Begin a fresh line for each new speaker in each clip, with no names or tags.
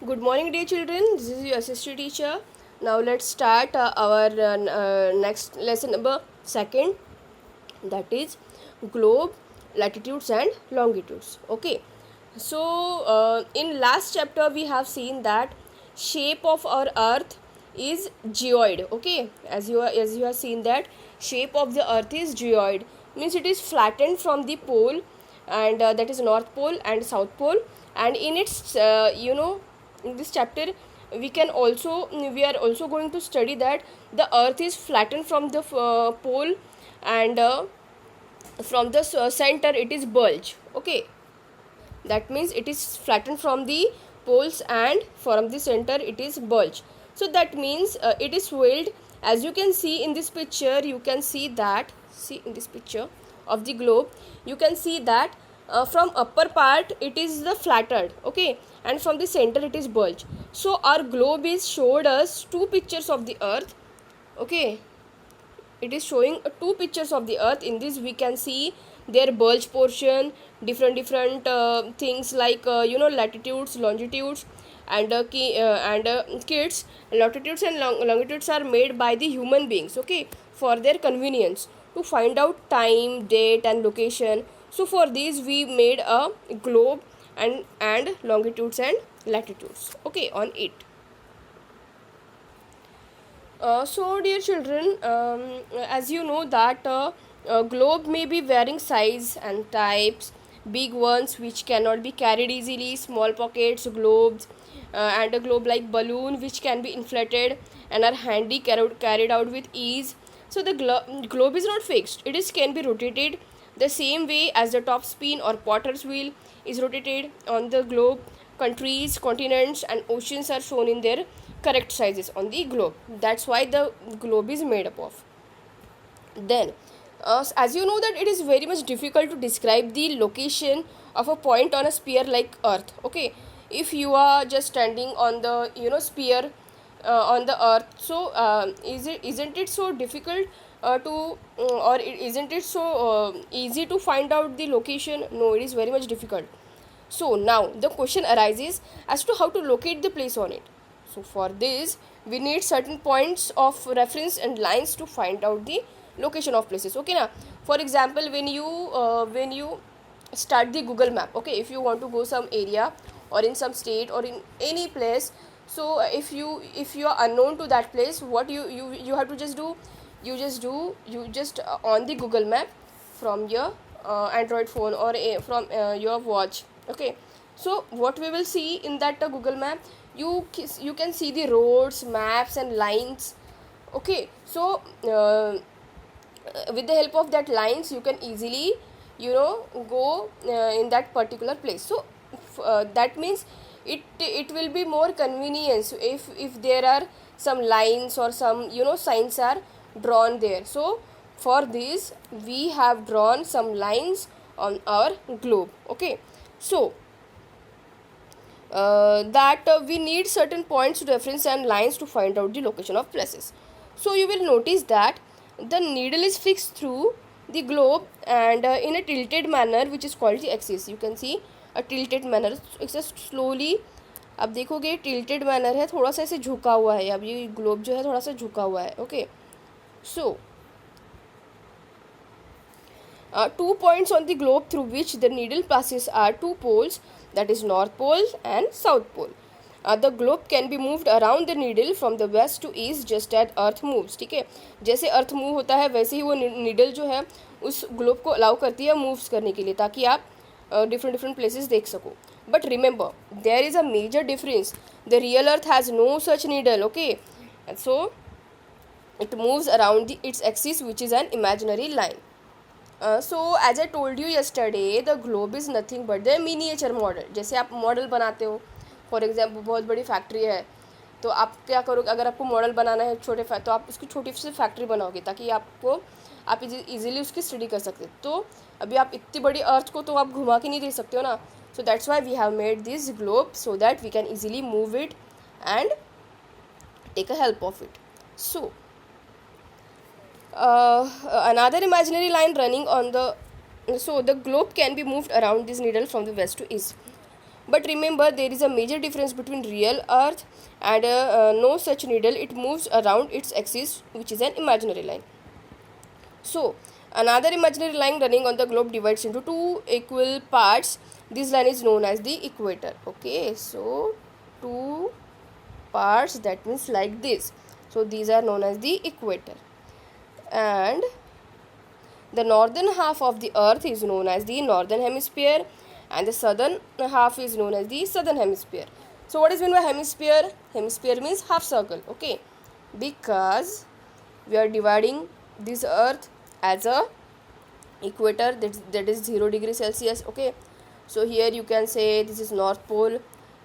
Good morning, dear children. This is your assistant teacher. Now let's start our next lesson number second. That is globe, latitudes and longitudes. Okay. So in last chapter we have seen that shape of our Earth is geoid. Okay. As you have seen that shape of the Earth is geoid, means it is flattened from the pole, and that is North Pole and South Pole, and in its in this chapter we are also going to study that the earth is flattened from the pole, and from the center it is bulge. Okay, that means it is flattened from the poles and from the center it is bulge. So that means it is swelled. As you can see in this picture, you can see that, see in this picture of the globe, you can see that from upper part it is the flattened, okay, and from the center it is bulge. So our globe is showed us two pictures of the earth. Okay, it is showing two pictures of the earth. In this we can see their bulge portion, different things like latitudes, longitudes, and kids. Latitudes and longitudes are made by the human beings, okay, for their convenience, to find out time, date and location. So for this we made a globe and longitudes and latitudes, okay, on it. So dear children, as you know that globe may be varying size and types, big ones which cannot be carried easily, small pockets globes, and a globe like balloon which can be inflated and are handy carried out with ease. So the globe is not fixed, it is can be rotated the same way as the top spin or potter's wheel is rotated on the globe. Countries, continents and oceans are shown in their correct sizes on the globe. That's why the globe is made up of. Then as you know that it is very much difficult to describe the location of a point on a sphere like earth. Okay, if you are just standing on the sphere on the earth, so isn't it so difficult to or isn't it so easy to find out the location? No, it is very much difficult. So now the question arises as to how to locate the place on it. So for this we need certain points of reference and lines to find out the location of places. Okay now, for example, when you start the Google map, okay, if you want to go some area or in some state or in any place, so if you are unknown to that place, what you have to just do, you just on the Google map from your Android phone or from your watch. Okay, so what we will see in that Google map, you can see the roads, maps and lines. Okay, so with the help of that lines you can easily go in that particular place. So that means it will be more convenience if there are some lines or some signs are drawn there. So for this we have drawn some lines on our globe. Okay, so that we need certain points, reference and lines to find out the location of places. So you will notice that the needle is fixed through the globe and in a tilted manner which is called the axis. You can see a tilted manner. It's just slowly अब देखोगे tilted manner है, थोड़ा सा ऐसे झुका हुआ है. अब ये globe जो है थोड़ा सा झुका हुआ है. Okay, so 2 points on the globe through which the needle passes are 2 poles, that is North Pole and South Pole. The globe can be moved around the needle from the west to east just as earth moves. ठीक है, जैसे अर्थ move होता है वैसे ही वो needle जो है उस ग्लोब को अलाउ करती है मूव्स करने के लिए, ताकि आप डिफरेंट प्लेसेस देख सको. But remember there is a major difference. The real earth has no such needle. Okay, so it moves around its axis which is an imaginary line. So as I told you yesterday, the globe is nothing but the miniature model. जैसे आप model बनाते हो, for example बहुत बड़ी factory है, तो आप क्या करोगे, अगर आपको मॉडल बनाना है तो आप उसकी छोटी सी फैक्ट्री बनाओगे ताकि आप इजीली उसकी स्टडी कर सकते. तो अभी आप इतनी बड़ी अर्थ को तो आप घुमा के नहीं दे सकते हो ना. So that's why we have made this globe so that we can easily move it and take a help of it. So another imaginary line running on the, so the globe can be moved around this needle from the west to east. But remember, there is a major difference between real earth and no such needle. It moves around its axis, which is an imaginary line. So another imaginary line running on the globe divides into two equal parts. This line is known as the equator. Okay, so two parts, that means like this. So these are known as the equator, and the northern half of the earth is known as the northern hemisphere, and the southern half is known as the southern hemisphere. So what is meant by hemisphere? Hemisphere means half circle. Okay, because we are dividing this earth as a equator, that is 0 degree Celsius. Okay, so here you can say this is north pole,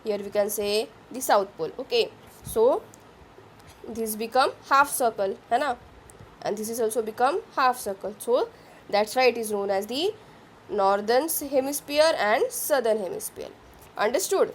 here we can say the south pole. Okay, so this become half circle, है ना, and this is also become half circle. So that's why it is known as the northern hemisphere and southern hemisphere. Understood?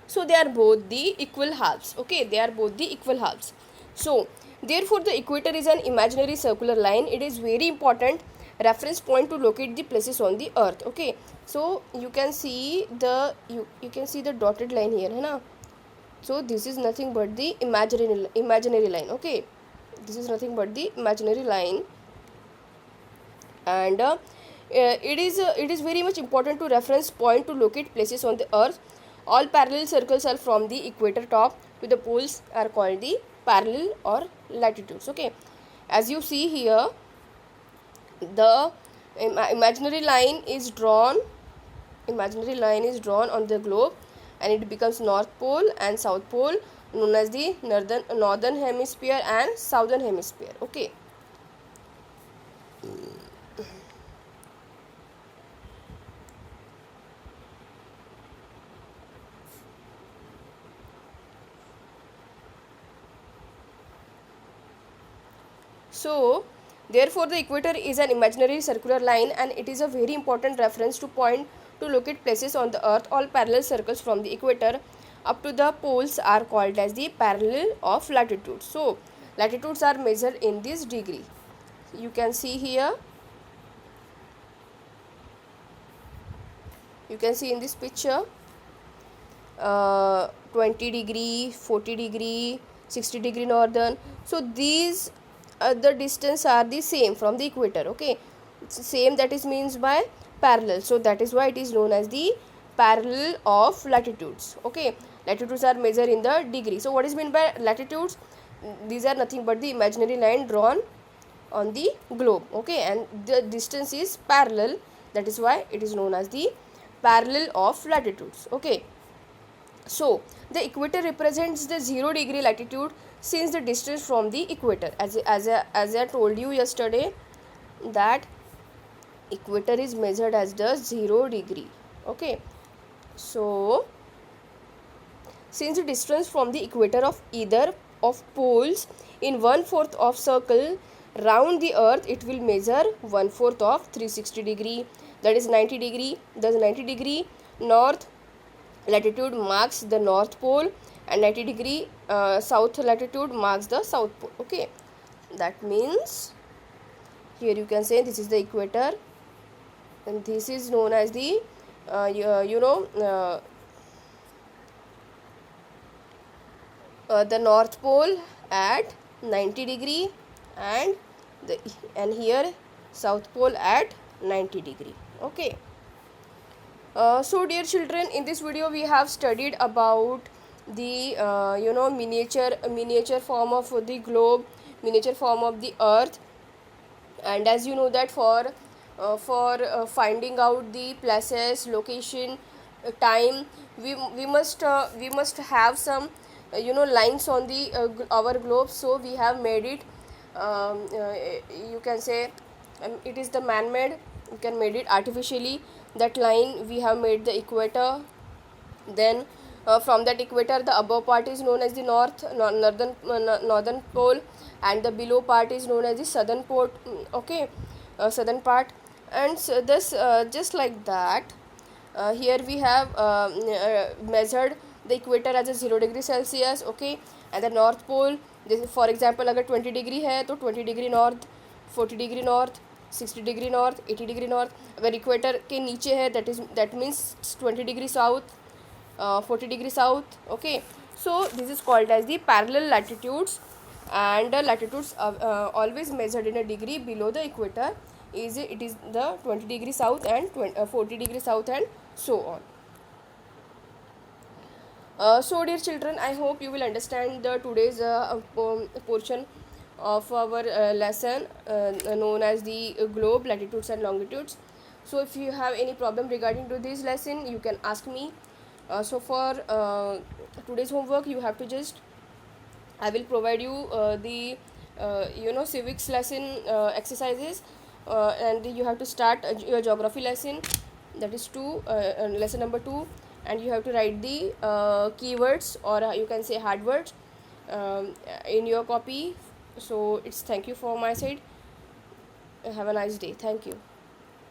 So they are both the equal halves. Okay, they are both the equal halves. So therefore the equator is an imaginary circular line. It is very important reference point to locate the places on the earth. Okay, so you can see the you can see the dotted line here, है ना. So this is nothing but the imaginary line. Okay, this is nothing but the imaginary line, and it is very much important to reference point to locate places on the earth. All parallel circles are from the equator top to the poles are called the parallel or latitudes. Okay, as you see here, the imaginary line is drawn on the globe, and it becomes north pole and south pole, known as the northern hemisphere and southern hemisphere. Okay, so therefore the equator is an imaginary circular line, and it is a very important reference to point to locate places on the earth. All parallel circles from the equator up to the poles are called as the parallel of latitude. So latitudes are measured in this degree. You can see here, you can see in this picture 20 degree, 40 degree, 60 degree northern. So these the distance are the same from the equator. Okay, it's same, that is means by parallel. So that is why it is known as the parallel of latitudes. Okay, latitudes are measured in the degree. So what is meant by latitudes? These are nothing but the imaginary line drawn on the globe. Okay, and the distance is parallel, that is why it is known as the parallel of latitudes. Okay, so the equator represents the 0 degree latitude, since the distance from the equator, as I told you yesterday, that equator is measured as the 0 degree. Okay, so since the distance from the equator of either of poles in 1/4 of circle round the earth, it will measure 1/4 of 360 degree, that is 90 degree. Thus 90 degree north latitude marks the north pole, and 90 degree south latitude marks the south pole. Okay, that means here you can say this is the equator, and this is known as the the north pole at 90 degree, and here south pole at 90 degree. Okay, so dear children, in this video we have studied about the miniature form of the globe, miniature form of the earth. And as you know that for finding out the places, location, time, we must have some lines on the our globe. So we have made it, you can say, it is the man-made, you can made it artificially. That line we have made the equator. Then from that equator, the above part is known as the northern pole, and the below part is known as the southern pole. Okay, southern part. And so this just like that, here we have measured the equator as a 0 degree Celsius. Okay, and the north pole, this, for example, अगर 20 degree है तो 20 degree north, 40 degree north, 60 degree north, 80 degree north. अगर equator के नीचे है that means 20 degree south, 40 degree south. Okay, so this is called as the parallel latitudes, and latitudes always measured in a degree below the equator. It is the 20 degree south and 40 degree south and so on. So dear children, I hope you will understand the today's portion of our lesson known as the globe, latitudes and longitudes. So if you have any problem regarding to this lesson, you can ask me. So for today's homework, you have to just, I will provide you the civics lesson exercises, and you have to start your geography lesson, that is lesson number 2, and you have to write the keywords, or you can say hard words, in your copy. So it's thank you for my side. Have a nice day. Thank you.